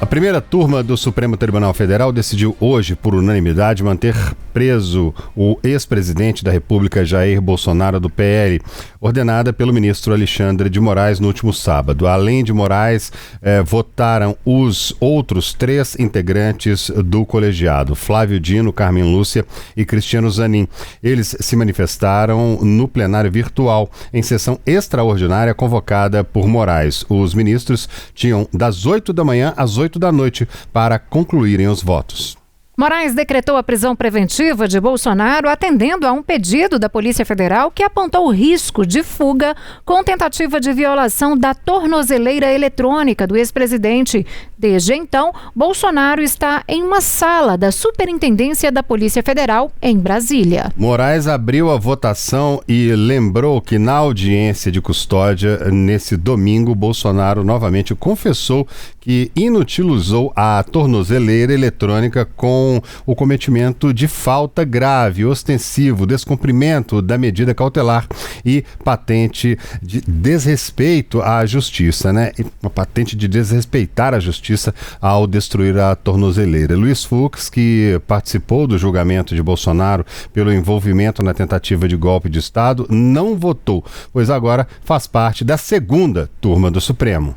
A primeira turma do Supremo Tribunal Federal decidiu hoje, por unanimidade, manter preso o ex-presidente da República, Jair Bolsonaro, do PL, ordenada pelo ministro Alexandre de Moraes no último sábado. Além de Moraes, votaram os outros 3 integrantes do colegiado, Flávio Dino, Carmen Lúcia e Cristiano Zanin. Eles se manifestaram no plenário virtual, em sessão extraordinária convocada por Moraes. Os ministros tinham das 8 da manhã às 8 da noite para concluírem os votos. Moraes decretou a prisão preventiva de Bolsonaro atendendo a um pedido da Polícia Federal que apontou o risco de fuga com tentativa de violação da tornozeleira eletrônica do ex-presidente. Desde então, Bolsonaro está em uma sala da Superintendência da Polícia Federal em Brasília. Moraes abriu a votação e lembrou que na audiência de custódia, nesse domingo, Bolsonaro novamente confessou que inutilizou a tornozeleira eletrônica com o cometimento de falta grave, ostensivo, descumprimento da medida cautelar e patente de desrespeito à justiça, né? Uma patente de desrespeitar a justiça ao destruir a tornozeleira. Luiz Fux, que participou do julgamento de Bolsonaro pelo envolvimento na tentativa de golpe de Estado, não votou, pois agora faz parte da segunda turma do Supremo.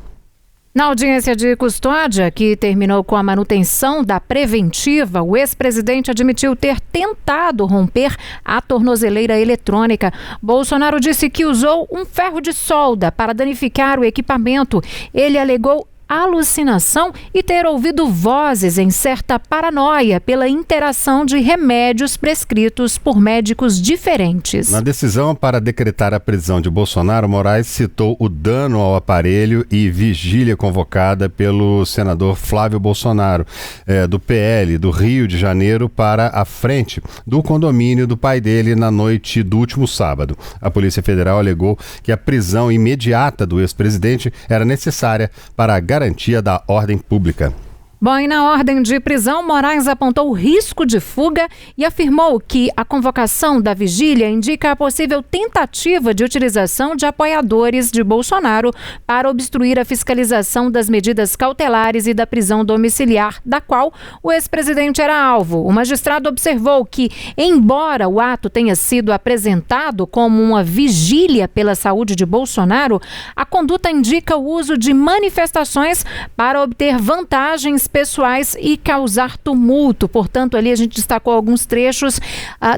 Na audiência de custódia, que terminou com a manutenção da preventiva, o ex-presidente admitiu ter tentado romper a tornozeleira eletrônica. Bolsonaro disse que usou um ferro de solda para danificar o equipamento. Ele alegou alucinação e ter ouvido vozes em certa paranoia pela interação de remédios prescritos por médicos diferentes. Na decisão para decretar a prisão de Bolsonaro, Moraes citou o dano ao aparelho e vigília convocada pelo senador Flávio Bolsonaro, do PL do Rio de Janeiro, para a frente do condomínio do pai dele na noite do último sábado. A Polícia Federal alegou que a prisão imediata do ex-presidente era necessária para a garantia da ordem pública. Bom, e na ordem de prisão, Moraes apontou o risco de fuga e afirmou que a convocação da vigília indica a possível tentativa de utilização de apoiadores de Bolsonaro para obstruir a fiscalização das medidas cautelares e da prisão domiciliar, da qual o ex-presidente era alvo. O magistrado observou que, embora o ato tenha sido apresentado como uma vigília pela saúde de Bolsonaro, a conduta indica o uso de manifestações para obter vantagens pessoais e causar tumulto. Portanto, ali a gente destacou alguns trechos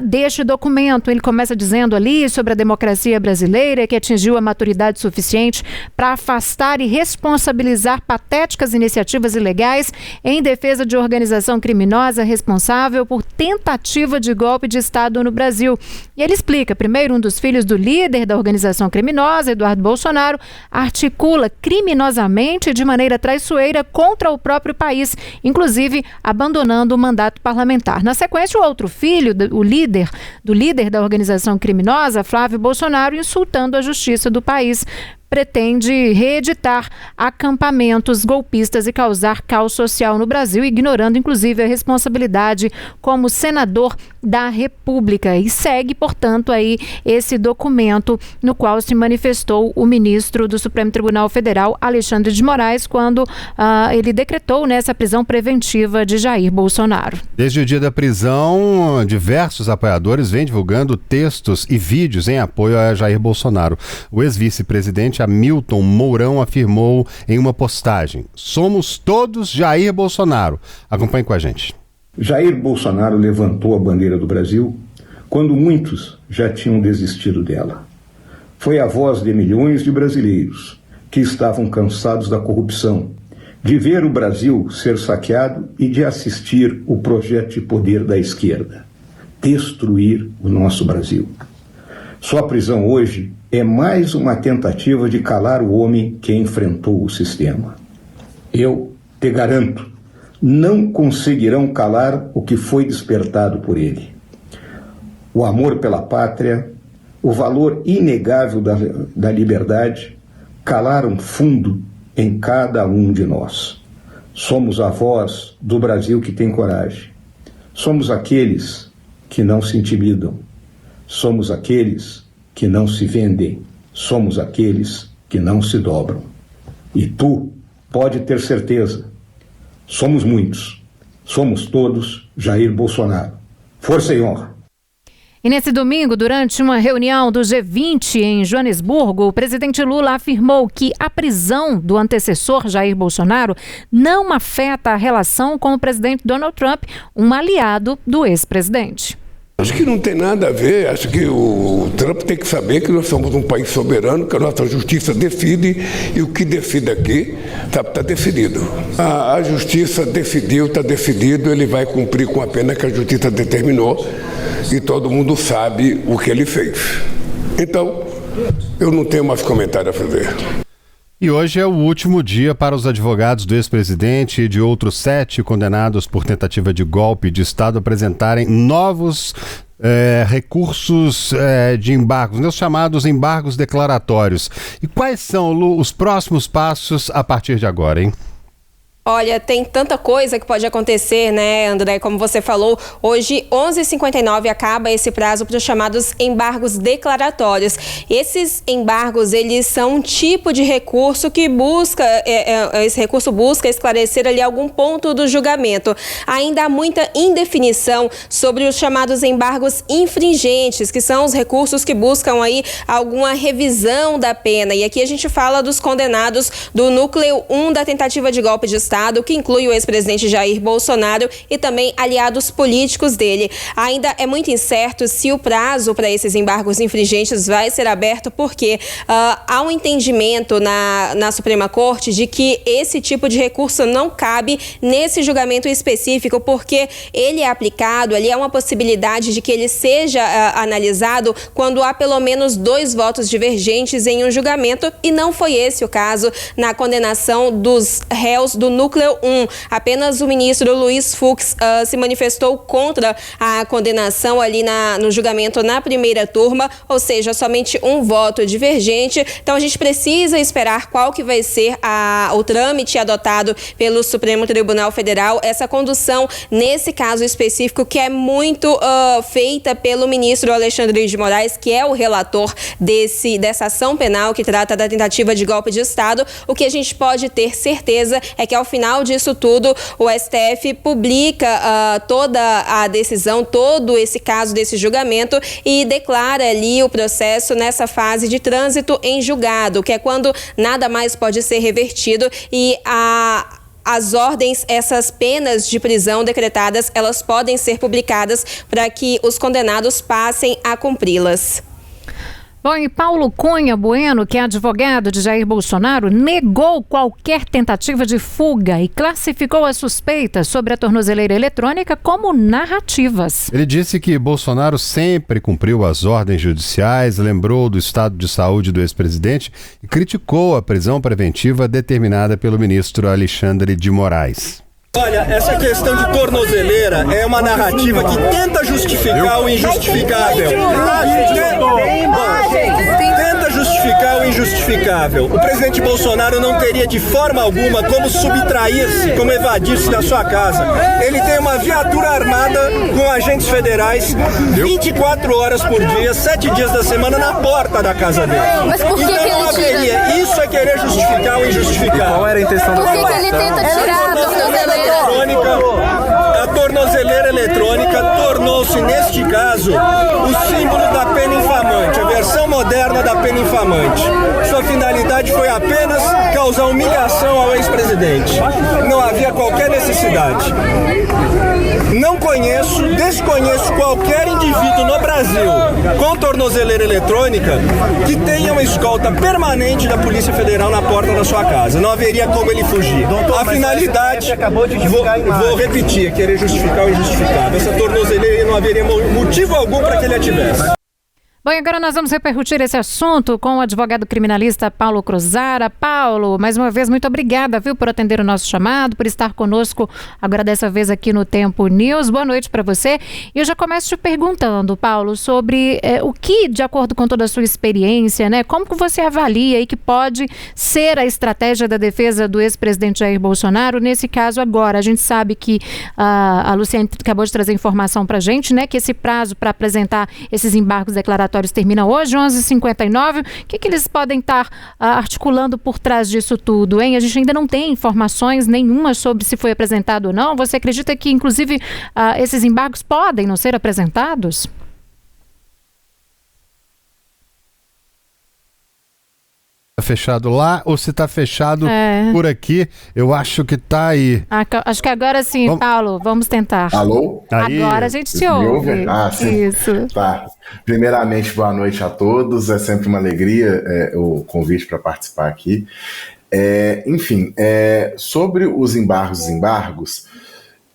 deste documento. Ele começa dizendo ali sobre a democracia brasileira, que atingiu a maturidade suficiente para afastar e responsabilizar patéticas iniciativas ilegais em defesa de organização criminosa responsável por tentativa de golpe de Estado no Brasil. E ele explica, primeiro, um dos filhos do líder da organização criminosa, Eduardo Bolsonaro, articula criminosamente de maneira traiçoeira contra o próprio país, inclusive abandonando o mandato parlamentar. Na sequência, o outro filho, do líder da organização criminosa, Flávio Bolsonaro, insultando a justiça do país, pretende reeditar acampamentos golpistas e causar caos social no Brasil, ignorando inclusive a responsabilidade como senador da República. E segue, portanto, aí esse documento no qual se manifestou o ministro do Supremo Tribunal Federal, Alexandre de Moraes, quando ele decretou essa prisão preventiva de Jair Bolsonaro. Desde o dia da prisão, diversos apoiadores vêm divulgando textos e vídeos em apoio a Jair Bolsonaro. O ex-vice-presidente Hamilton Mourão afirmou em uma postagem: "Somos todos Jair Bolsonaro". Acompanhe com a gente. Jair Bolsonaro levantou a bandeira do Brasil quando muitos já tinham desistido dela. Foi a voz de milhões de brasileiros que estavam cansados da corrupção, de ver o Brasil ser saqueado e de assistir o projeto de poder da esquerda destruir o nosso Brasil. Sua prisão hoje é mais uma tentativa de calar o homem que enfrentou o sistema. Eu te garanto, não conseguirão calar o que foi despertado por ele. O amor pela pátria, o valor inegável da liberdade, calaram fundo em cada um de nós. Somos a voz do Brasil que tem coragem. Somos aqueles que não se intimidam. Somos aqueles que não se vendem. Somos aqueles que não se dobram. E tu pode ter certeza, Somos muitos. Somos todos Jair Bolsonaro. Força e honra. E nesse domingo, durante uma reunião do G20 em Joanesburgo, o presidente Lula afirmou que a prisão do antecessor Jair Bolsonaro não afeta a relação com o presidente Donald Trump, um aliado do ex-presidente. Acho que não tem nada a ver, acho que o Trump tem que saber que nós somos um país soberano, que a nossa justiça decide e o que decide aqui está decidido. A justiça decidiu, está decidido, ele vai cumprir com a pena que a justiça determinou e todo mundo sabe o que ele fez. Então, eu não tenho mais comentário a fazer. E hoje é o último dia para os advogados do ex-presidente e de outros 7 condenados por tentativa de golpe de Estado apresentarem novos recursos de embargos, os chamados embargos declaratórios. E quais são, Lu, os próximos passos a partir de agora, hein? Olha, tem tanta coisa que pode acontecer, né, André? Como você falou, hoje, 11h59, acaba esse prazo para os chamados embargos declaratórios. Esses embargos, eles são um tipo de recurso que busca, esse recurso busca esclarecer ali algum ponto do julgamento. Ainda há muita indefinição sobre os chamados embargos infringentes, que são os recursos que buscam aí alguma revisão da pena. E aqui a gente fala dos condenados do núcleo 1 da tentativa de golpe de Estado, que inclui o ex-presidente Jair Bolsonaro e também aliados políticos dele. Ainda é muito incerto se o prazo para esses embargos infringentes vai ser aberto, porque há um entendimento na Suprema Corte de que esse tipo de recurso não cabe nesse julgamento específico, porque ele é aplicado, ali é uma possibilidade de que ele seja analisado quando há pelo menos 2 votos divergentes em um julgamento, e não foi esse o caso na condenação dos réus do núcleo 1. Apenas o ministro Luiz Fux se manifestou contra a condenação ali no julgamento na primeira turma, ou seja, somente um voto divergente. Então a gente precisa esperar qual que vai ser o trâmite adotado pelo Supremo Tribunal Federal, essa condução nesse caso específico, que é muito feita pelo ministro Alexandre de Moraes, que é o relator dessa ação penal que trata da tentativa de golpe de Estado. O que a gente pode ter certeza é que ao final disso tudo, o STF publica toda a decisão, todo esse caso desse julgamento, e declara ali o processo nessa fase de trânsito em julgado, que é quando nada mais pode ser revertido, e as ordens, essas penas de prisão decretadas, elas podem ser publicadas para que os condenados passem a cumpri-las. Bom, e Paulo Cunha Bueno, que é advogado de Jair Bolsonaro, negou qualquer tentativa de fuga e classificou as suspeitas sobre a tornozeleira eletrônica como narrativas. Ele disse que Bolsonaro sempre cumpriu as ordens judiciais, lembrou do estado de saúde do ex-presidente e criticou a prisão preventiva determinada pelo ministro Alexandre de Moraes. Olha, essa questão de tornozeleira é uma narrativa que tenta justificar o injustificável. Tenta justificar o injustificável. O presidente Bolsonaro não teria de forma alguma como subtrair-se, como evadir-se da sua casa. Ele tem uma viatura armada com agentes federais 24 horas por dia, 7 dias da semana na porta da casa dele. Mas por que então que ele tira? Isso é querer justificar o injustificável. Qual era a intenção do Por que ele tenta tirar a tornozeleira? A tornozeleira eletrônica tornou-se, neste caso, o símbolo da pena infamante, a versão moderna da pena infamante. Sua finalidade foi apenas causar humilhação ao ex-presidente. Não havia qualquer necessidade. Não desconheço qualquer indivíduo no Brasil com tornozeleira eletrônica que tenha uma escolta permanente da Polícia Federal na porta da sua casa. Não haveria como ele fugir. A finalidade, vou repetir, querer justificar o injustificável. Essa tornozeleira não haveria motivo algum para que ele a tivesse. Bom, agora nós vamos repercutir esse assunto com o advogado criminalista Paulo Cruzara. Paulo, mais uma vez, muito obrigada, viu, por atender o nosso chamado, por estar conosco agora dessa vez aqui no Tempo News. Boa noite para você. E eu já começo te perguntando, Paulo, sobre o que, de acordo com toda a sua experiência, né, como que você avalia e que pode ser a estratégia da defesa do ex-presidente Jair Bolsonaro nesse caso agora. A gente sabe que a Luciane acabou de trazer informação para a gente, né, que esse prazo para apresentar esses embargos declaratórios declaratórios termina hoje, 11h59. O que eles podem estar articulando por trás disso tudo, hein? A gente ainda não tem informações nenhuma sobre se foi apresentado ou não. Você acredita que, inclusive, esses embargos podem não ser apresentados? Fechado lá ou se está fechado por aqui, eu acho que está aí. Acho que agora sim, Paulo, vamos tentar. Alô? Aí. Agora a gente te ouve. Sim. Isso. Tá. Primeiramente, boa noite a todos, é sempre uma alegria o convite para participar aqui. Enfim, sobre os embargos e desembargos,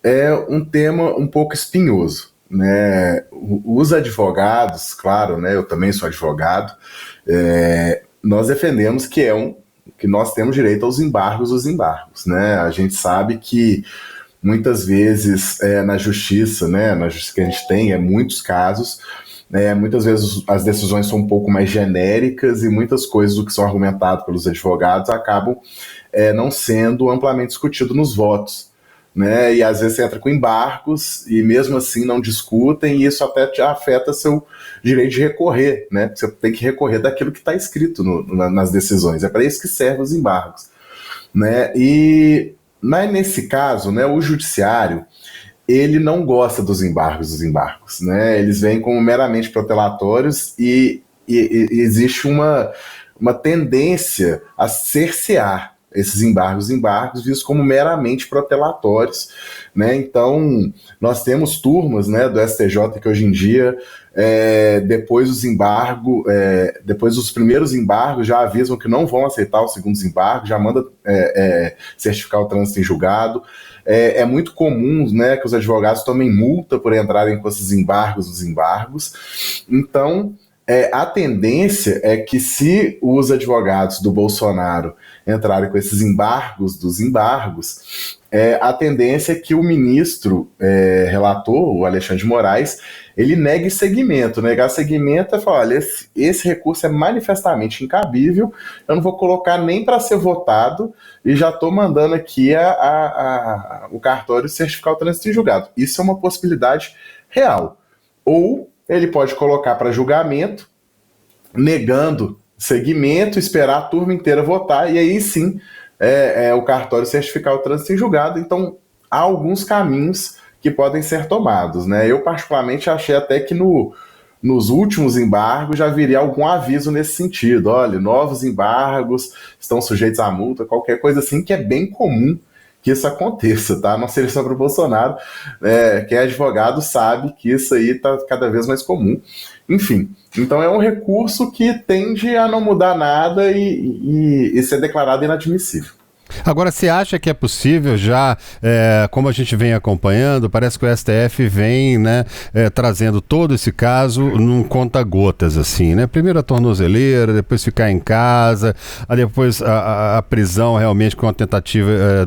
é um tema um pouco espinhoso, né? Os advogados, claro, né? Eu também sou advogado, nós defendemos que nós temos direito aos embargos dos embargos, né? A gente sabe que muitas vezes na justiça, né? Na justiça que a gente tem, muitos casos, muitas vezes as decisões são um pouco mais genéricas e muitas coisas do que são argumentadas pelos advogados acabam não sendo amplamente discutido nos votos, né? E às vezes você entra com embargos e mesmo assim não discutem e isso até te afeta seu direito de recorrer, né? Você tem que recorrer daquilo que está escrito nas decisões. É para isso que servem os embargos, né? Mas nesse caso, né, o judiciário ele não gosta dos embargos, né? Eles vêm como meramente protelatórios e existe uma tendência a cercear esses embargos vistos como meramente protelatórios, né? Então, nós temos turmas, né, do STJ que hoje em dia, depois dos primeiros embargos, já avisam que não vão aceitar os segundos embargos, já manda certificar o trânsito em julgado. É muito comum, né, que os advogados tomem multa por entrarem com esses embargos dos embargos. Então, a tendência é que se os advogados do Bolsonaro entrarem com esses embargos dos embargos, a tendência é que o ministro relator, o Alexandre de Moraes, ele negue seguimento. Negar seguimento é falar, olha, esse recurso é manifestamente incabível, eu não vou colocar nem para ser votado e já estou mandando aqui o cartório certificar o trânsito em julgado. Isso é uma possibilidade real. Ou ele pode colocar para julgamento, negando seguimento, esperar a turma inteira votar, e aí sim o cartório certificar o trânsito em julgado. Então, há alguns caminhos que podem ser tomados, né? Eu, particularmente, achei até que nos últimos embargos já viria algum aviso nesse sentido. Olha, novos embargos estão sujeitos à multa, qualquer coisa assim, que é bem comum que isso aconteça, tá? Não seria só para o Bolsonaro, quem é advogado sabe que isso aí está cada vez mais comum. Enfim, então é um recurso que tende a não mudar nada e ser declarado inadmissível. Agora, você acha que é possível já, como a gente vem acompanhando, parece que o STF vem, né, trazendo todo esse caso num conta-gotas, assim, né? Primeiro a tornozeleira, depois ficar em casa, depois a prisão realmente com a tentativa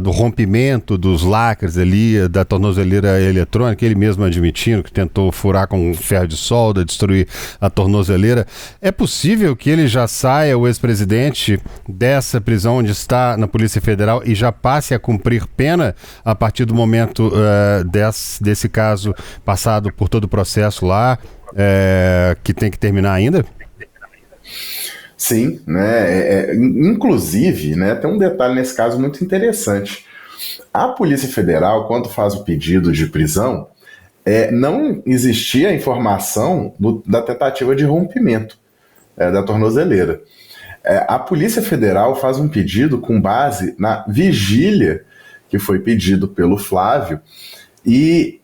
do rompimento dos lacres ali, da tornozeleira eletrônica, ele mesmo admitindo que tentou furar com um ferro de solda, destruir a tornozeleira. É possível que ele já saia, o ex-presidente, dessa prisão onde está na Polícia Federal e já passe a cumprir pena a partir do momento desse caso passado por todo o processo lá, que tem que terminar ainda? Sim, né? Inclusive, né, tem um detalhe nesse caso muito interessante. A Polícia Federal, quando faz o pedido de prisão, não existia a informação da tentativa de rompimento da tornozeleira. A Polícia Federal faz um pedido com base na vigília que foi pedido pelo Flávio e,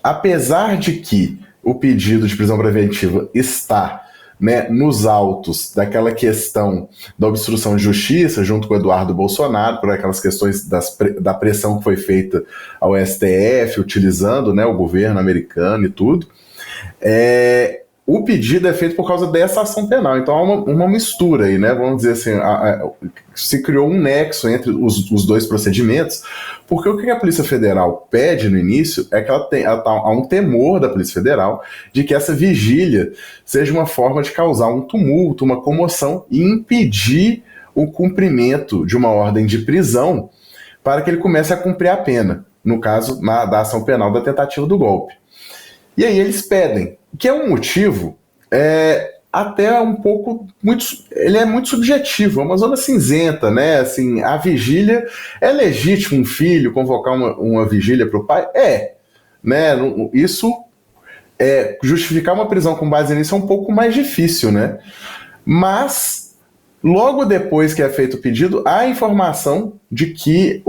apesar de que o pedido de prisão preventiva está, né, nos autos daquela questão da obstrução de justiça junto com o Eduardo Bolsonaro, por aquelas questões da pressão que foi feita ao STF, utilizando, né, o governo americano e tudo, o pedido é feito por causa dessa ação penal. Então há uma mistura aí, né? Vamos dizer assim, se criou um nexo entre os dois procedimentos, porque o que a Polícia Federal pede no início é que há um temor da Polícia Federal de que essa vigília seja uma forma de causar um tumulto, uma comoção e impedir o cumprimento de uma ordem de prisão para que ele comece a cumprir a pena, no caso da ação penal da tentativa do golpe. E aí eles pedem, que é um motivo até um pouco, ele é muito subjetivo, é uma zona cinzenta, né? Assim, a vigília, é legítimo um filho convocar uma vigília para o pai? Né? Isso, justificar uma prisão com base nisso é um pouco mais difícil, né? Mas, logo depois que é feito o pedido, há informação de que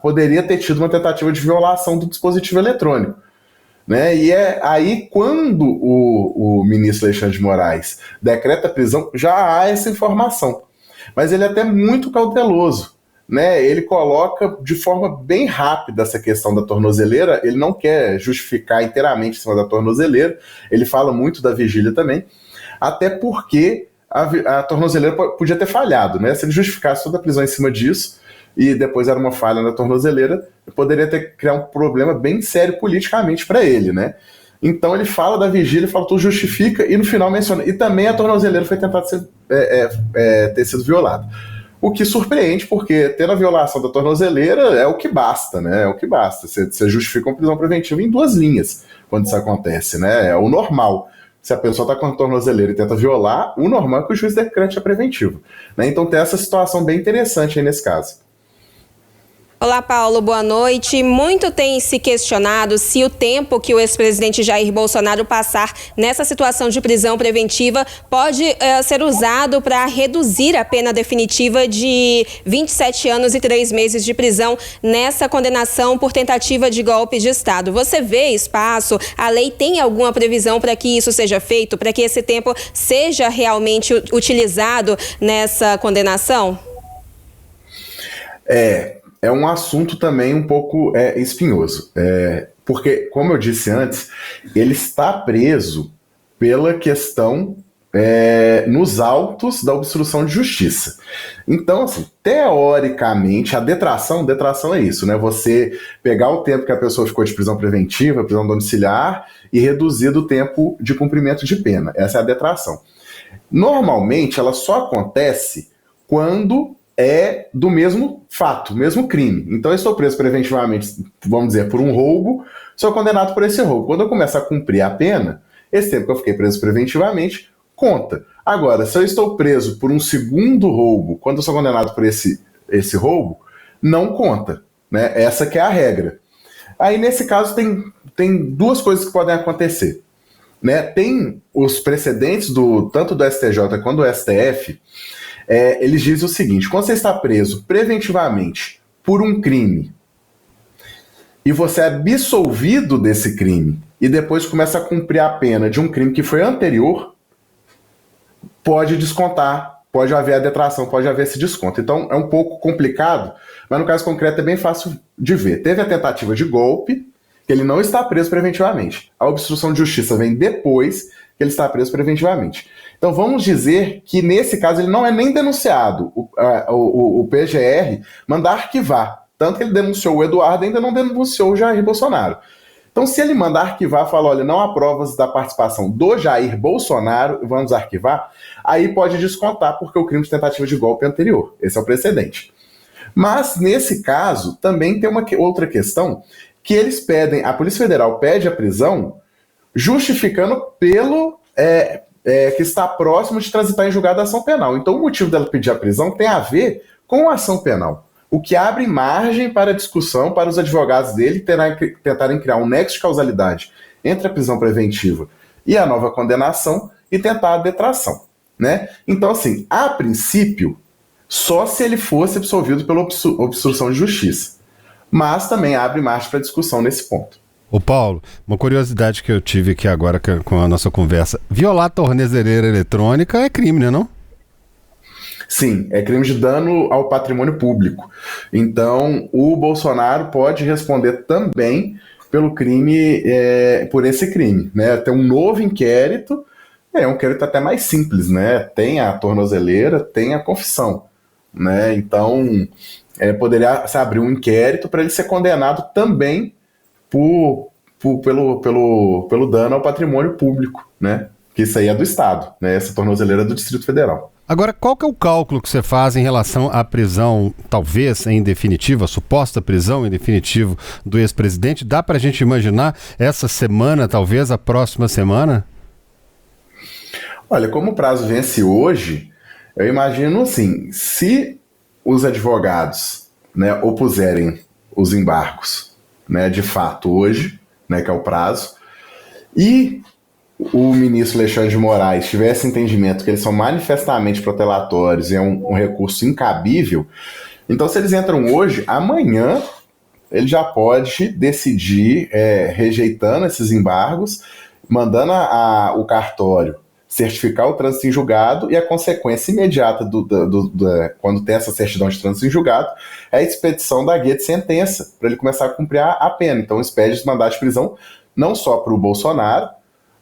poderia ter tido uma tentativa de violação do dispositivo eletrônico. Né? E é aí quando o ministro Alexandre de Moraes decreta a prisão, já há essa informação. Mas ele é até muito cauteloso. Né? Ele coloca de forma bem rápida essa questão da tornozeleira, ele não quer justificar inteiramente em cima da tornozeleira, ele fala muito da vigília também, até porque a tornozeleira podia ter falhado. Né? Se ele justificasse toda a prisão em cima disso, e depois era uma falha na tornozeleira, poderia criar um problema bem sério politicamente para ele, né? Então ele fala da vigília, fala tudo, justifica, e no final menciona, e também a tornozeleira foi tentada ter sido violada. O que surpreende, porque tendo a violação da tornozeleira é o que basta, né? É o que basta. Você justifica uma prisão preventiva em 2 linhas quando isso acontece, né? É o normal. Se a pessoa está com a tornozeleira e tenta violar, o normal é que o juiz decrete a preventiva. Né? Então tem essa situação bem interessante aí nesse caso. Olá, Paulo, boa noite. Muito tem se questionado se o tempo que o ex-presidente Jair Bolsonaro passar nessa situação de prisão preventiva pode ser usado para reduzir a pena definitiva de 27 anos e 3 meses de prisão nessa condenação por tentativa de golpe de Estado. Você vê espaço? A lei tem alguma previsão para que isso seja feito, para que esse tempo seja realmente utilizado nessa condenação? É um assunto também um pouco espinhoso, porque, como eu disse antes, ele está preso pela questão nos autos da obstrução de justiça. Então, assim, teoricamente, a detração é isso, né? Você pegar o tempo que a pessoa ficou de prisão preventiva, prisão domiciliar, e reduzir do tempo de cumprimento de pena. Essa é a detração. Normalmente, ela só acontece quando é do mesmo fato, mesmo crime. Então eu estou preso preventivamente, vamos dizer, por um roubo, sou condenado por esse roubo. Quando eu começo a cumprir a pena, esse tempo que eu fiquei preso preventivamente, conta. Agora, se eu estou preso por um segundo roubo, quando eu sou condenado por esse roubo, não conta. Né? Essa que é a regra. Aí, nesse caso, tem 2 coisas que podem acontecer. Né? Tem os precedentes tanto do STJ quanto do STF. Eles dizem o seguinte: quando você está preso preventivamente por um crime e você é absolvido desse crime e depois começa a cumprir a pena de um crime que foi anterior, pode descontar, pode haver a detração, pode haver esse desconto. Então é um pouco complicado, mas no caso concreto é bem fácil de ver. Teve a tentativa de golpe, que ele não está preso preventivamente. A obstrução de justiça vem depois que ele está preso preventivamente. Então vamos dizer que nesse caso ele não é nem denunciado. O PGR manda arquivar. Tanto que ele denunciou o Eduardo, ainda não denunciou o Jair Bolsonaro. Então se ele mandar arquivar, fala, olha, não há provas da participação do Jair Bolsonaro, vamos arquivar, aí pode descontar porque o crime de tentativa de golpe é anterior. Esse é o precedente. Mas nesse caso também tem uma outra questão, que eles pedem, a Polícia Federal pede a prisão justificando pelo que está próximo de transitar em julgado a ação penal. Então o motivo dela pedir a prisão tem a ver com a ação penal, o que abre margem para discussão para os advogados dele tentarem criar um nexo de causalidade entre a prisão preventiva e a nova condenação e tentar a detração. Né? Então, assim, a princípio, só se ele fosse absolvido pela obstrução de justiça. Mas também abre margem para discussão nesse ponto. Ô Paulo, uma curiosidade que eu tive aqui agora com a nossa conversa: violar a tornozeleira eletrônica é crime, né, não? Sim, é crime de dano ao patrimônio público. Então, o Bolsonaro pode responder também pelo crime, por esse crime. Né? Tem um novo inquérito, um inquérito até mais simples, né? Tem a tornozeleira, tem a confissão. Né? Então, poderia se abrir um inquérito para ele ser condenado também pelo dano ao patrimônio público, né? Que isso aí é do Estado, né? Essa tornozeleira é do Distrito Federal. Agora, qual que é o cálculo que você faz em relação à prisão, talvez em definitiva, a suposta prisão em definitivo do ex-presidente? Dá para a gente imaginar essa semana, talvez a próxima semana? Olha, como o prazo vence hoje, eu imagino assim, se os advogados, né, opuserem os embargos, né, de fato hoje, né, que é o prazo, e o ministro Alexandre de Moraes tivesse entendimento que eles são manifestamente protelatórios e é um recurso incabível, então se eles entram hoje, amanhã ele já pode decidir rejeitando esses embargos, mandando o cartório certificar o trânsito em julgado, e a consequência imediata quando tem essa certidão de trânsito em julgado é a expedição da guia de sentença, para ele começar a cumprir a pena. Então expede esse mandado de prisão não só para o Bolsonaro,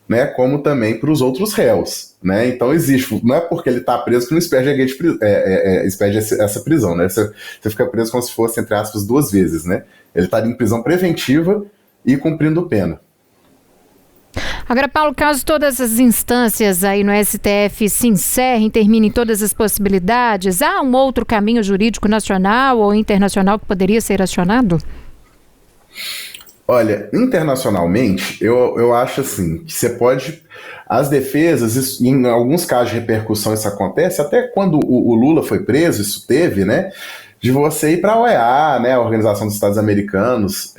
né, como também para os outros réus. Né? Então existe, não é porque ele está preso que não expede a guia de expede essa prisão. Né? Você fica preso como se fosse, entre aspas, 2 vezes. Né? Ele está em prisão preventiva e cumprindo pena. Agora, Paulo, caso todas as instâncias aí no STF se encerrem, terminem todas as possibilidades, há um outro caminho jurídico nacional ou internacional que poderia ser acionado? Olha, internacionalmente, eu acho assim, que você pode, as defesas, em alguns casos de repercussão isso acontece, até quando o Lula foi preso, isso teve, né, de você ir para a OEA, né, a Organização dos Estados Americanos,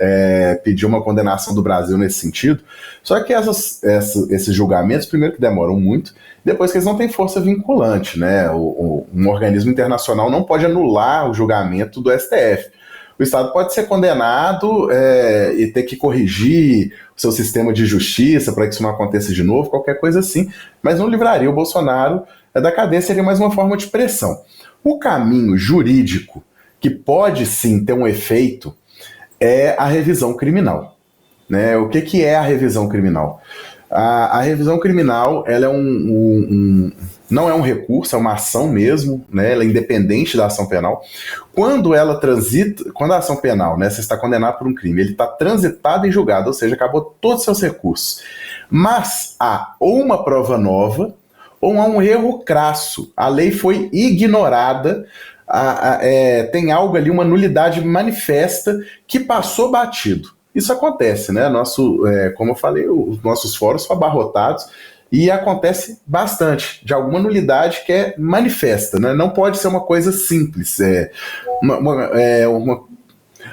pedir uma condenação do Brasil nesse sentido. Só que esses julgamentos, primeiro que demoram muito, depois que eles não têm força vinculante, né, um organismo internacional não pode anular o julgamento do STF. O Estado pode ser condenado e ter que corrigir o seu sistema de justiça para que isso não aconteça de novo, qualquer coisa assim, mas não livraria o Bolsonaro da cadeia, seria mais uma forma de pressão. O caminho jurídico que pode sim ter um efeito é a revisão criminal. Né? O que é a revisão criminal? A revisão criminal ela não é um recurso, é uma ação mesmo, né? Ela é independente da ação penal. Quando ela transita, quando a ação penal, né, você está condenado por um crime, ele está transitado em julgado, ou seja, acabou todos os seus recursos. Mas há ou uma prova nova, ou há um erro crasso. A lei foi ignorada, tem algo ali, uma nulidade manifesta que passou batido. Isso acontece, né? Como eu falei, os nossos fóruns são abarrotados e acontece bastante, de alguma nulidade que é manifesta, né? Não pode ser uma coisa simples,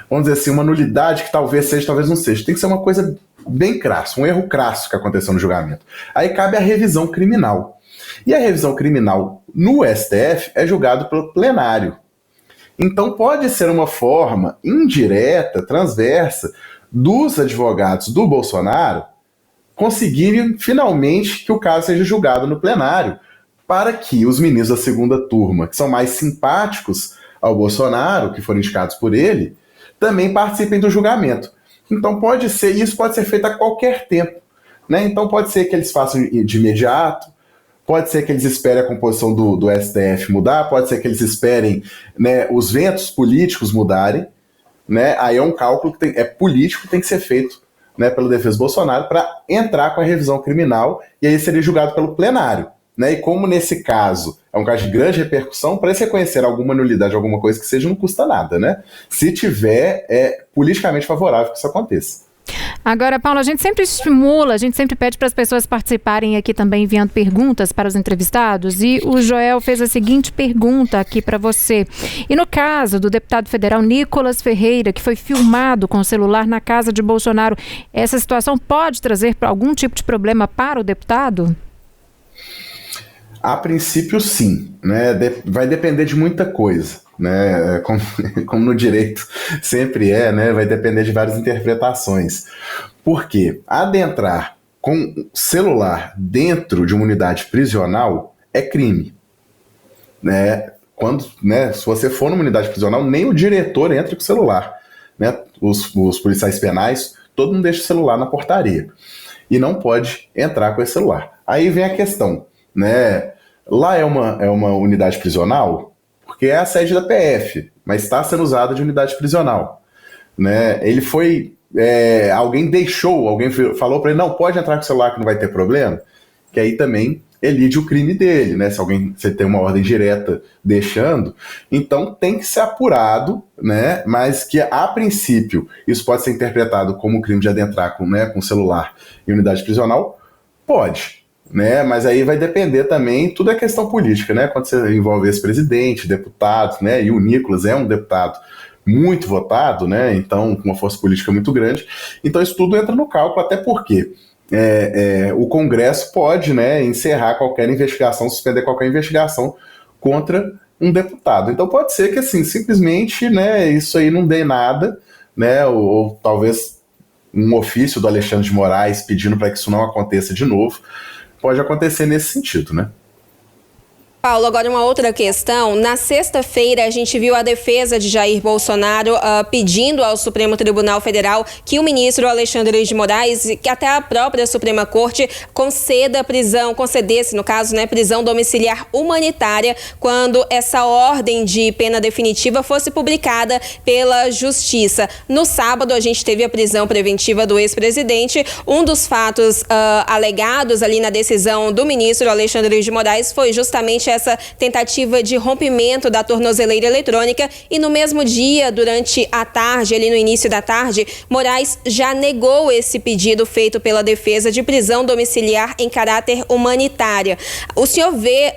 vamos dizer assim, uma nulidade que talvez seja, talvez não seja. Tem que ser uma coisa bem crassa, um erro crasso que aconteceu no julgamento. Aí cabe a revisão criminal. E a revisão criminal no STF é julgado pelo plenário. Então pode ser uma forma indireta, transversa, dos advogados do Bolsonaro conseguirem finalmente que o caso seja julgado no plenário, para que os ministros da segunda turma, que são mais simpáticos ao Bolsonaro, que foram indicados por ele, também participem do julgamento. Então isso pode ser feito a qualquer tempo. Né? Então pode ser que eles façam de imediato, pode ser que eles esperem a composição do STF mudar, pode ser que eles esperem, né, os ventos políticos mudarem, né? Aí é um cálculo que é político, tem que ser feito, né, pela defesa do Bolsonaro para entrar com a revisão criminal, e aí seria julgado pelo plenário. Né? E como nesse caso é um caso de grande repercussão, para eles reconhecer alguma nulidade, alguma coisa que seja, não custa nada. Né? Se tiver, é politicamente favorável que isso aconteça. Agora, Paulo, a gente sempre estimula, a gente sempre pede para as pessoas participarem aqui também enviando perguntas para os entrevistados, e o Joel fez a seguinte pergunta aqui para você. E no caso do deputado federal Nicolas Ferreira, que foi filmado com o celular na casa de Bolsonaro, essa situação pode trazer algum tipo de problema para o deputado? A princípio, sim. Né? Vai depender de muita coisa. Né? Como no direito sempre né? Vai depender de várias interpretações. Porque adentrar com celular dentro de uma unidade prisional é crime. Né? Se você for numa unidade prisional, nem o diretor entra com o celular. Né? Os policiais penais, todo mundo deixa o celular na portaria. E não pode entrar com esse celular. Aí vem a questão, né? Lá é uma unidade prisional, porque é a sede da PF, mas está sendo usada de unidade prisional. Né? Ele foi... alguém falou para ele, não, pode entrar com o celular que não vai ter problema, que aí também elide o crime dele, né? Se ele tem uma ordem direta deixando, então tem que ser apurado, né? Mas que a princípio isso pode ser interpretado como um crime de adentrar com o celular em unidade prisional, pode. né? Mas aí vai depender também, tudo é questão política, né? Quando você envolve ex-presidente, deputados, né? E o Nicolas é um deputado muito votado, né? Então, com uma força política muito grande. Então, isso tudo entra no cálculo, até porque o Congresso pode, né, encerrar qualquer investigação, suspender qualquer investigação contra um deputado. Então, pode ser que, assim, simplesmente, né, isso aí não dê nada, né? Ou talvez um ofício do Alexandre de Moraes pedindo para que isso não aconteça de novo. Pode acontecer nesse sentido, né? Paulo, agora uma outra questão. Na sexta-feira, a gente viu a defesa de Jair Bolsonaro pedindo ao Supremo Tribunal Federal que o ministro Alexandre de Moraes, que até a própria Suprema Corte, concedesse, no caso, né, prisão domiciliar humanitária quando essa ordem de pena definitiva fosse publicada pela Justiça. No sábado, a gente teve a prisão preventiva do ex-presidente. Um dos fatos alegados ali na decisão do ministro Alexandre de Moraes foi justamente essa tentativa de rompimento da tornozeleira eletrônica, e no mesmo dia, durante a tarde, ali no início da tarde, Moraes já negou esse pedido feito pela defesa de prisão domiciliar em caráter humanitário. O senhor vê,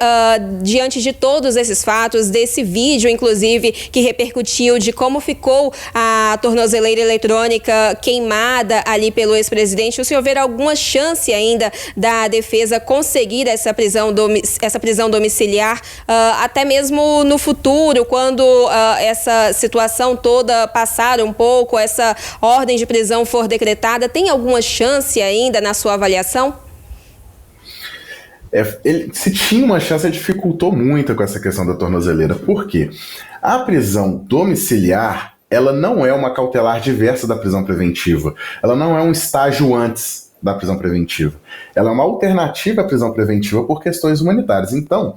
diante de todos esses fatos, desse vídeo, inclusive, que repercutiu de como ficou a tornozeleira eletrônica queimada ali pelo ex-presidente, o senhor vê alguma chance ainda da defesa conseguir essa prisão domiciliar, até mesmo no futuro, quando essa situação toda passar um pouco, essa ordem de prisão for decretada? Tem alguma chance ainda na sua avaliação? Se tinha uma chance, dificultou muito com essa questão da tornozeleira. Por quê? A prisão domiciliar, ela não é uma cautelar diversa da prisão preventiva. Ela não é um estágio antes da prisão preventiva. Ela é uma alternativa à prisão preventiva por questões humanitárias. Então,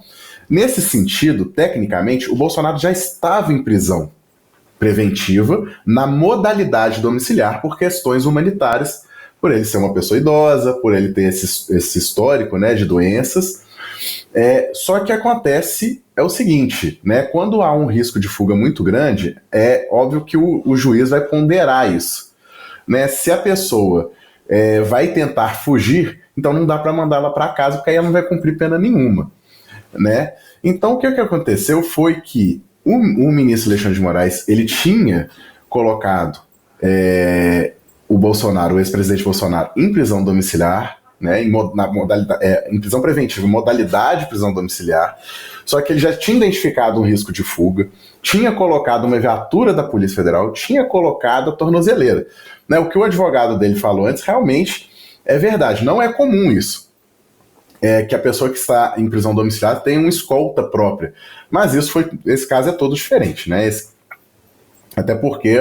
nesse sentido, tecnicamente, o Bolsonaro já estava em prisão preventiva na modalidade domiciliar por questões humanitárias, por ele ser uma pessoa idosa, por ele ter esse histórico, né, de doenças. Só que acontece o seguinte, né, quando há um risco de fuga muito grande, é óbvio que o juiz vai ponderar isso, né? Se a pessoa vai tentar fugir, então não dá para mandá-la para casa, porque aí ela não vai cumprir pena nenhuma, né? Então o que aconteceu foi que o ministro Alexandre de Moraes, ele tinha colocado o Bolsonaro, o ex-presidente Bolsonaro, em prisão domiciliar, né, em prisão preventiva, modalidade de prisão domiciliar, só que ele já tinha identificado um risco de fuga, tinha colocado uma viatura da Polícia Federal, tinha colocado a tornozeleira, né? O que o advogado dele falou antes realmente é verdade, não é comum isso. Que a pessoa que está em prisão domiciliar tem uma escolta própria. Mas esse caso é todo diferente, né? Até porque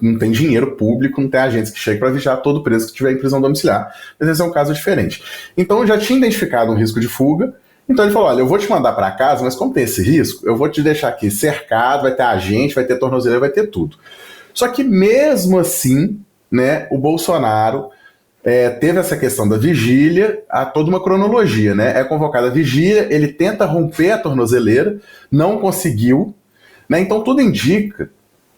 não tem dinheiro público, não tem agentes que cheguem para vigiar todo preso que estiver em prisão domiciliar. Mas esse é um caso diferente. Então já tinha identificado um risco de fuga, então ele falou, olha, eu vou te mandar para casa, mas como tem esse risco, eu vou te deixar aqui cercado, vai ter agente, vai ter tornozeleira, vai ter tudo. Só que mesmo assim, né, o Bolsonaro teve essa questão da vigília, há toda uma cronologia, né? É convocada a vigília, ele tenta romper a tornozeleira, não conseguiu, né? Então tudo indica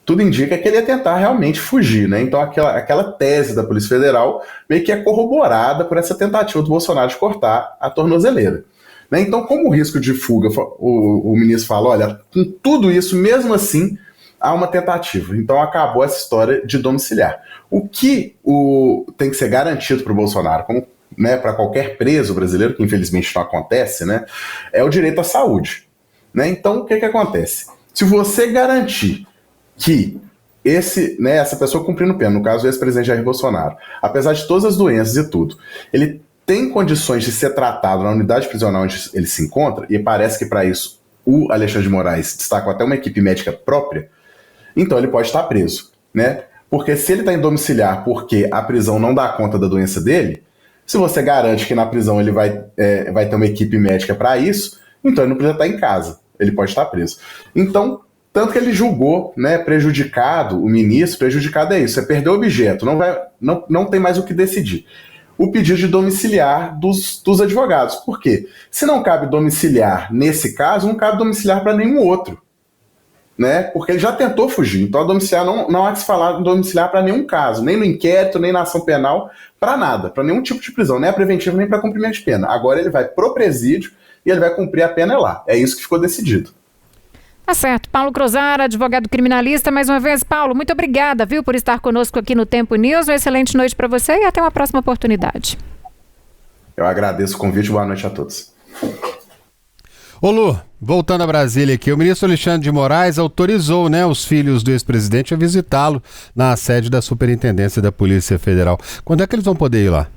que ele ia tentar realmente fugir, né? Então aquela tese da Polícia Federal meio que é corroborada por essa tentativa do Bolsonaro de cortar a tornozeleira, né? Então, como o risco de fuga, o ministro fala, olha, com tudo isso, mesmo assim, há uma tentativa. Então acabou essa história de domiciliar. O que tem que ser garantido para o Bolsonaro, como, né, para qualquer preso brasileiro, que infelizmente não acontece, né, é o direito à saúde, né? Então o que acontece? Se você garantir que essa pessoa cumprindo pena, no caso o ex-presidente Jair Bolsonaro, apesar de todas as doenças e tudo, ele tem condições de ser tratado na unidade prisional onde ele se encontra, e parece que para isso o Alexandre de Moraes destacou até uma equipe médica própria, então ele pode estar preso, né? Porque se ele está em domiciliar porque a prisão não dá conta da doença dele, se você garante que na prisão ele vai ter uma equipe médica para isso, então ele não precisa estar em casa, ele pode estar preso. Então, tanto que ele julgou, né, prejudicado, o ministro, prejudicado é isso, é perder o objeto, não tem mais o que decidir. O pedido de domiciliar dos advogados. Por quê? Se não cabe domiciliar nesse caso, não cabe domiciliar para nenhum outro. né? Porque ele já tentou fugir. Então a domiciliar não há que se falar domiciliar para nenhum caso, nem no inquérito, nem na ação penal, para nada, para nenhum tipo de prisão, nem a preventiva, nem para cumprimento de pena. Agora ele vai pro presídio e ele vai cumprir a pena lá. É isso que ficou decidido. Tá certo. Paulo Crozara, advogado criminalista, mais uma vez. Paulo, muito obrigada, viu, por estar conosco aqui no Tempo News. Uma excelente noite para você e até uma próxima oportunidade. Eu agradeço o convite. Boa noite a todos. Ô Lu, voltando a Brasília aqui, o ministro Alexandre de Moraes autorizou, os filhos do ex-presidente a visitá-lo na sede da Superintendência da Polícia Federal. Quando é que eles vão poder ir lá?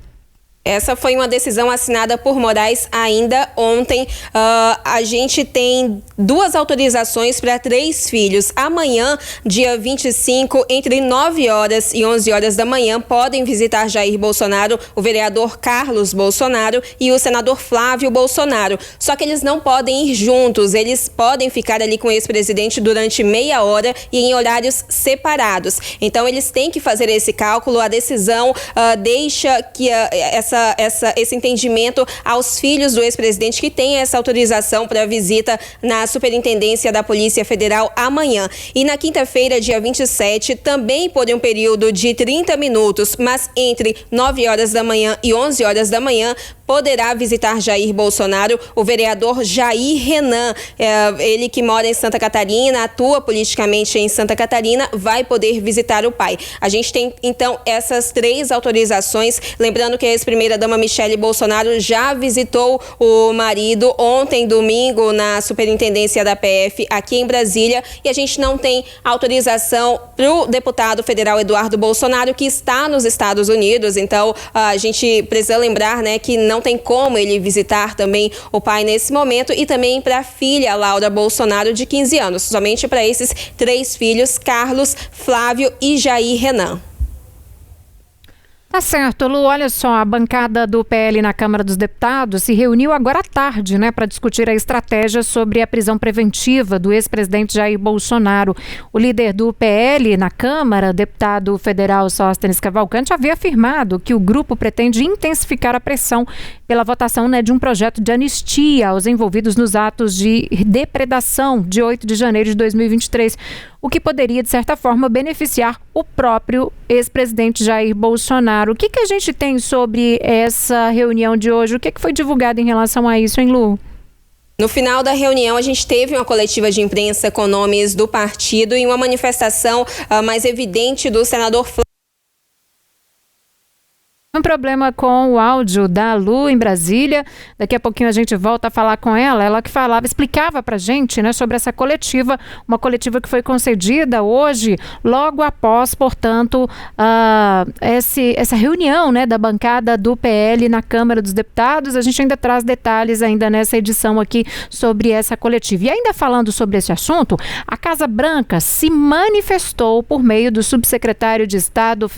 Essa foi uma decisão assinada por Moraes ainda ontem. A gente tem 2 autorizações para 3 filhos. Amanhã, dia 25, entre 9 horas e 11 horas da manhã, podem visitar Jair Bolsonaro, o vereador Carlos Bolsonaro e o senador Flávio Bolsonaro. Só que eles não podem ir juntos, eles podem ficar ali com o ex-presidente durante meia hora e em horários separados. Então, eles têm que fazer esse cálculo. A decisão deixa que esse entendimento aos filhos do ex-presidente que tem essa autorização para visita na Superintendência da Polícia Federal amanhã. E na quinta-feira, dia 27, também por um período de 30 minutos, mas entre 9 horas da manhã e 11 horas da manhã, poderá visitar Jair Bolsonaro o vereador Jair Renan. Ele que mora em Santa Catarina, atua politicamente em Santa Catarina, vai poder visitar o pai. A gente tem, então, essas 3 autorizações. Lembrando que a ex-primeira-dama Michele Bolsonaro já visitou o marido ontem, domingo, na Superintendência da PF aqui em Brasília. E a gente não tem autorização para o deputado federal Eduardo Bolsonaro, que está nos Estados Unidos. Então, a gente precisa lembrar, que não tem como ele visitar também o pai nesse momento, e também para a filha Laura Bolsonaro, de 15 anos. Somente para esses 3 filhos, Carlos, Flávio e Jair Renan. Tá certo, Lu, olha só, a bancada do PL na Câmara dos Deputados se reuniu agora à tarde, para discutir a estratégia sobre a prisão preventiva do ex-presidente Jair Bolsonaro. O líder do PL na Câmara, deputado federal Sóstenes Cavalcante, havia afirmado que o grupo pretende intensificar a pressão pela votação de um projeto de anistia aos envolvidos nos atos de depredação de 8 de janeiro de 2023, o que poderia, de certa forma, beneficiar o próprio ex-presidente Jair Bolsonaro. O que a gente tem sobre essa reunião de hoje? O que foi divulgado em relação a isso, hein, Lu? No final da reunião, a gente teve uma coletiva de imprensa com nomes do partido e uma manifestação mais evidente do senador Flávio. Um problema com o áudio da Lu em Brasília. Daqui a pouquinho a gente volta a falar com ela. Ela que explicava pra gente, sobre essa coletiva, uma coletiva que foi concedida hoje, logo após, portanto, essa reunião, da bancada do PL na Câmara dos Deputados. A gente ainda traz detalhes ainda nessa edição aqui sobre essa coletiva. E ainda falando sobre esse assunto, a Casa Branca se manifestou por meio do subsecretário de Estado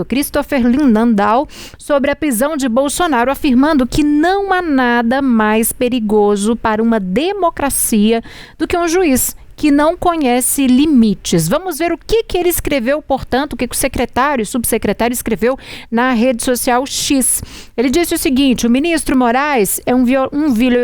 Christopher Lindenau sobre a prisão de Bolsonaro, afirmando que não há nada mais perigoso para uma democracia do que um juiz que não conhece limites. Vamos ver o que ele escreveu, portanto, o que o subsecretário escreveu na rede social X. Ele disse o seguinte: o ministro Moraes é um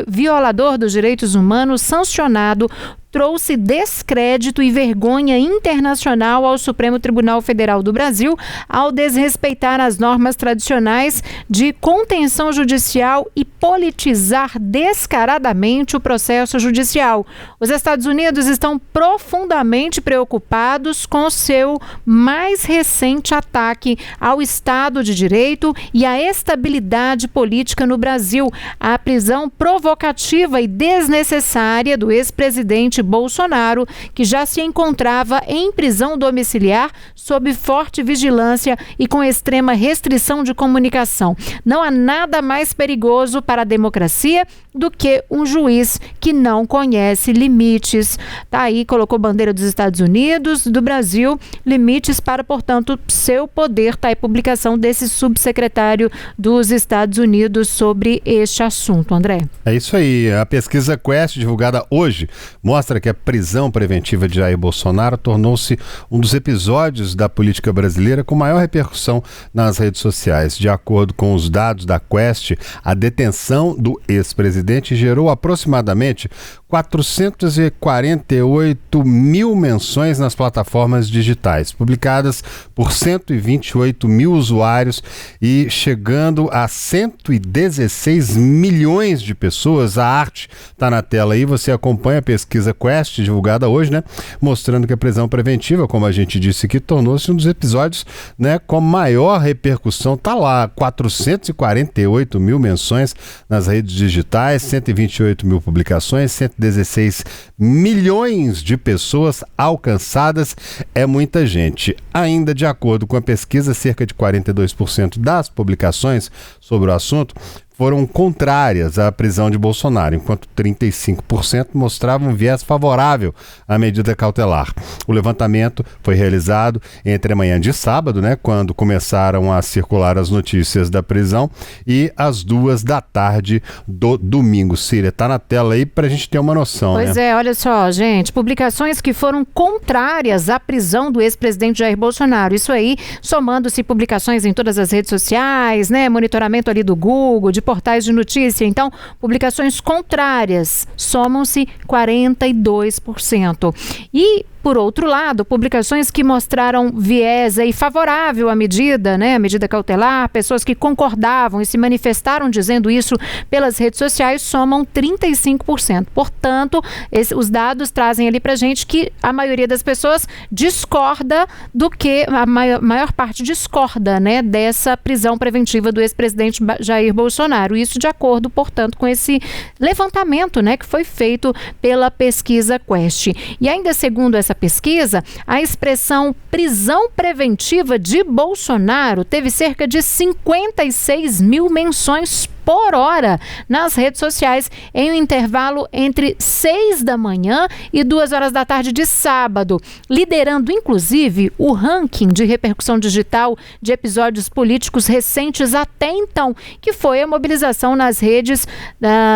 violador dos direitos humanos sancionado, trouxe descrédito e vergonha internacional ao Supremo Tribunal Federal do Brasil ao desrespeitar as normas tradicionais de contenção judicial e politizar descaradamente o processo judicial. Os Estados Unidos estão profundamente preocupados com seu mais recente ataque ao Estado de Direito e à estabilidade política no Brasil. A prisão provocativa e desnecessária do ex-presidente Bolsonaro, que já se encontrava em prisão domiciliar sob forte vigilância e com extrema restrição de comunicação. Não há nada mais perigoso para a democracia do que um juiz que não conhece limites. Tá aí, colocou bandeira dos Estados Unidos, do Brasil, limites para, portanto, seu poder. Tá aí publicação desse subsecretário dos Estados Unidos sobre este assunto, André. É isso aí. A pesquisa Quest, divulgada hoje, mostra mostra que a prisão preventiva de Jair Bolsonaro tornou-se um dos episódios da política brasileira com maior repercussão nas redes sociais. De acordo com os dados da Quest, a detenção do ex-presidente gerou aproximadamente 448 mil menções nas plataformas digitais, publicadas por 128 mil usuários e chegando a 116 milhões de pessoas. A arte está na tela aí, você acompanha a pesquisa Quest, divulgada hoje, né? Mostrando que a prisão preventiva, como a gente disse aqui, tornou-se um dos episódios, né, com maior repercussão. Tá lá, 448 mil menções nas redes digitais, 128 mil publicações, 116 milhões de pessoas alcançadas. É muita gente. Ainda de acordo com a pesquisa, cerca de 42% das publicações sobre o assunto foram contrárias à prisão de Bolsonaro, enquanto 35% mostravam um viés favorável à medida cautelar. O levantamento foi realizado entre a manhã de sábado, né, quando começaram a circular as notícias da prisão, e as 2 da tarde do domingo. Síria, tá na tela aí pra gente ter uma noção, Pois né? olha só, gente, publicações que foram contrárias à prisão do ex-presidente Jair Bolsonaro. Isso aí, somando-se publicações em todas as redes sociais, né, monitoramento ali do Google, de portais de notícia. Então, publicações contrárias somam-se 42%. E, por outro lado, publicações que mostraram viés aí favorável à medida, né, a medida cautelar, pessoas que concordavam e se manifestaram dizendo isso pelas redes sociais, somam 35%. Portanto, os dados trazem ali pra gente que a maioria das pessoas discorda do que, a maior parte discorda, né, dessa prisão preventiva do ex-presidente Jair Bolsonaro. Isso de acordo, portanto, com esse levantamento, né, que foi feito pela pesquisa Quest. E ainda segundo essa pesquisa, a expressão prisão preventiva de Bolsonaro teve cerca de 56 mil menções por hora nas redes sociais em um intervalo entre 6 da manhã e 2 horas da tarde de sábado, liderando inclusive o ranking de repercussão digital de episódios políticos recentes até então, que foi a mobilização nas redes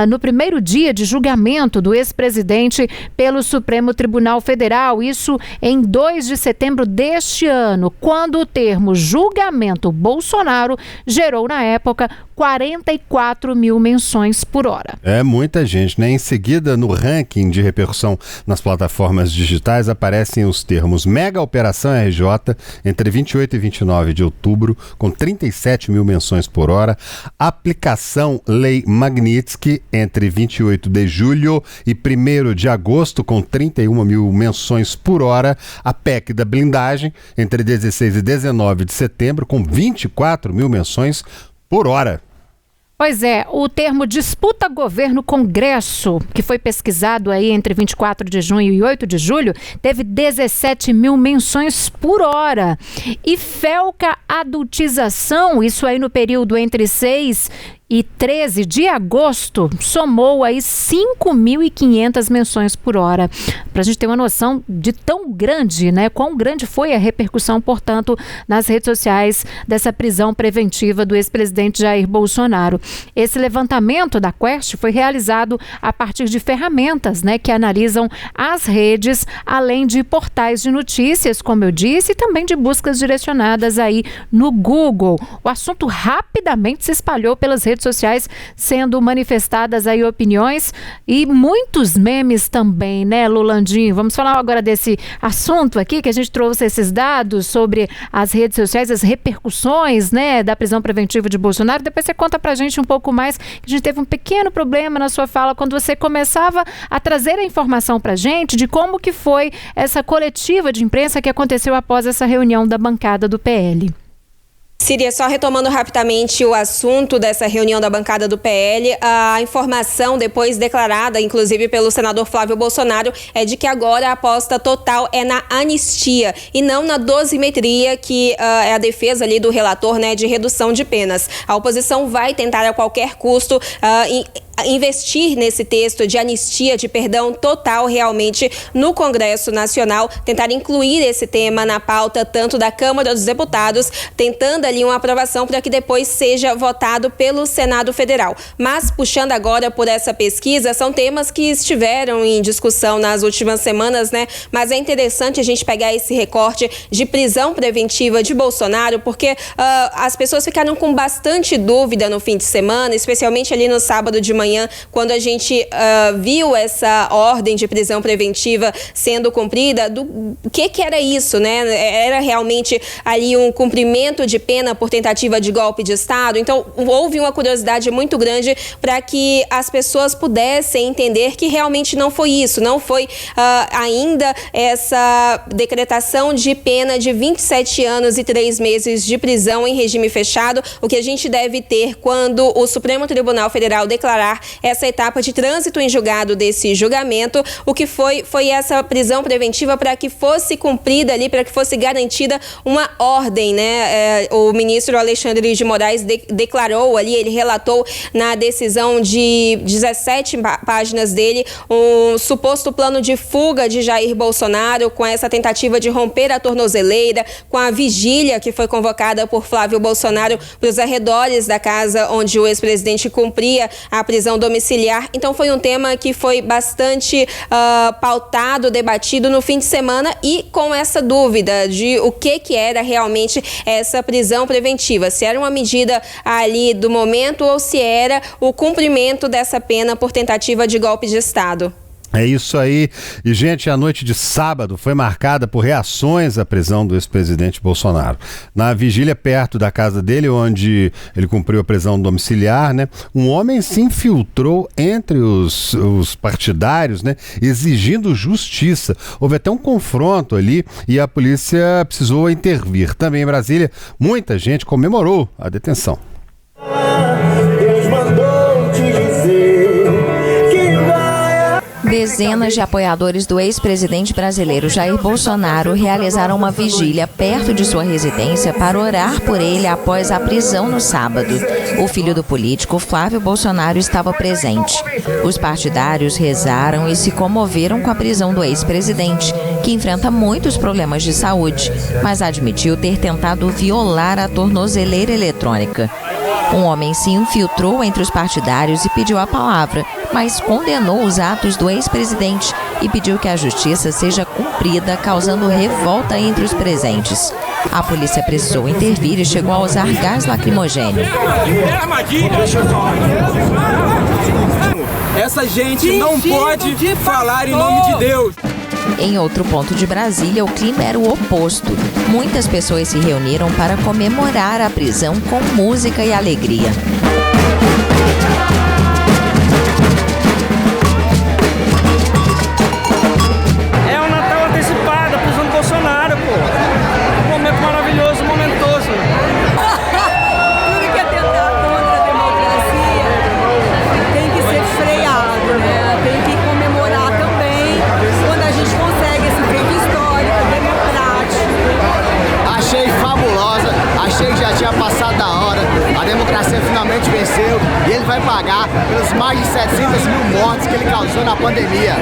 no primeiro dia de julgamento do ex-presidente pelo Supremo Tribunal Federal, isso em 2 de setembro deste ano, quando o termo julgamento Bolsonaro gerou na época 44 mil menções por hora. É muita gente, né? Em seguida, no ranking de repercussão nas plataformas digitais, aparecem os termos Mega Operação RJ, entre 28 e 29 de outubro, com 37 mil menções por hora. Aplicação Lei Magnitsky, entre 28 de julho e 1º de agosto, com 31 mil menções por hora. A PEC da blindagem, entre 16 e 19 de setembro, com 24 mil menções por hora. Pois é, o termo disputa governo-congresso, que foi pesquisado aí entre 24 de junho e 8 de julho, teve 17 mil menções por hora. E Felca adultização, isso aí no período entre 6 e 13 de agosto, somou aí 5.500 menções por hora. Para a gente ter uma noção de tão grande, né? Quão grande foi a repercussão, portanto, nas redes sociais dessa prisão preventiva do ex-presidente Jair Bolsonaro. Esse levantamento da Quest foi realizado a partir de ferramentas, né, que analisam as redes, além de portais de notícias, como eu disse, e também de buscas direcionadas aí no Google. O assunto rapidamente se espalhou pelas redes sociais, sendo manifestadas aí opiniões e muitos memes também, né, Lulandinho? Vamos falar agora desse assunto aqui, que a gente trouxe esses dados sobre as redes sociais, as repercussões, né, da prisão preventiva de Bolsonaro. Depois você conta pra gente um pouco mais, que a gente teve um pequeno problema na sua fala quando você começava a trazer a informação pra gente de como que foi essa coletiva de imprensa que aconteceu após essa reunião da bancada do PL. Síria, só retomando rapidamente o assunto dessa reunião da bancada do PL, a informação depois declarada, inclusive pelo senador Flávio Bolsonaro, é de que agora a aposta total é na anistia e não na dosimetria, que é a defesa ali do relator, né, de redução de penas. A oposição vai tentar a qualquer custo investir nesse texto de anistia, de perdão total realmente no Congresso Nacional, tentar incluir esse tema na pauta tanto da Câmara dos Deputados, tentando ali uma aprovação para que depois seja votado pelo Senado Federal. Mas, puxando agora por essa pesquisa, são temas que estiveram em discussão nas últimas semanas, né? Mas é interessante a gente pegar esse recorte de prisão preventiva de Bolsonaro, porque as pessoas ficaram com bastante dúvida no fim de semana, especialmente ali no sábado de manhã, quando a gente viu essa ordem de prisão preventiva sendo cumprida, do que era isso, né? Era realmente ali um cumprimento de pena por tentativa de golpe de Estado? Então, houve uma curiosidade muito grande para que as pessoas pudessem entender que realmente não foi isso, não foi ainda essa decretação de pena de 27 anos e 3 meses de prisão em regime fechado, o que a gente deve ter quando o Supremo Tribunal Federal declarar essa etapa de trânsito em julgado desse julgamento. O que foi essa prisão preventiva para que fosse cumprida ali, para que fosse garantida uma ordem, né? O ministro Alexandre de Moraes declarou ali, ele relatou na decisão de 17 páginas dele um suposto plano de fuga de Jair Bolsonaro, com essa tentativa de romper a tornozeleira, com a vigília que foi convocada por Flávio Bolsonaro para os arredores da casa onde o ex-presidente cumpria a prisão domiciliar. Então foi um tema que foi bastante pautado, debatido no fim de semana, e com essa dúvida de o que era realmente essa prisão preventiva, se era uma medida ali do momento ou se era o cumprimento dessa pena por tentativa de golpe de Estado. É isso aí. E, gente, a noite de sábado foi marcada por reações à prisão do ex-presidente Bolsonaro. Na vigília perto da casa dele, onde ele cumpriu a prisão domiciliar, né, um homem se infiltrou entre os partidários, né, exigindo justiça. Houve até um confronto ali e a polícia precisou intervir. Também em Brasília, muita gente comemorou a detenção. Dezenas de apoiadores do ex-presidente brasileiro Jair Bolsonaro realizaram uma vigília perto de sua residência para orar por ele após a prisão no sábado. O filho do político, Flávio Bolsonaro, estava presente. Os partidários rezaram e se comoveram com a prisão do ex-presidente, que enfrenta muitos problemas de saúde, mas admitiu ter tentado violar a tornozeleira eletrônica. Um homem se infiltrou entre os partidários e pediu a palavra, mas condenou os atos do ex-presidente e pediu que a justiça seja cumprida, causando revolta entre os presentes. A polícia precisou intervir e chegou a usar gás lacrimogêneo. Essa gente não pode falar em nome de Deus. Em outro ponto de Brasília, o clima era o oposto. Muitas pessoas se reuniram para comemorar a prisão com música e alegria. É o Natal antecipado, a prisão do Bolsonaro, pô. Um momento maravilhoso, momentoso. Tudo que é tentar contra a democracia tem que ser freado, né? Tem que comemorar também quando a gente consegue esse feito histórico, democrático. Achei fabulosa, achei que já tinha passado da hora, a democracia finalmente venceu e ele vai pagar pelos mais de 700 mil mortes que ele causou na pandemia.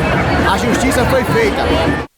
A justiça foi feita.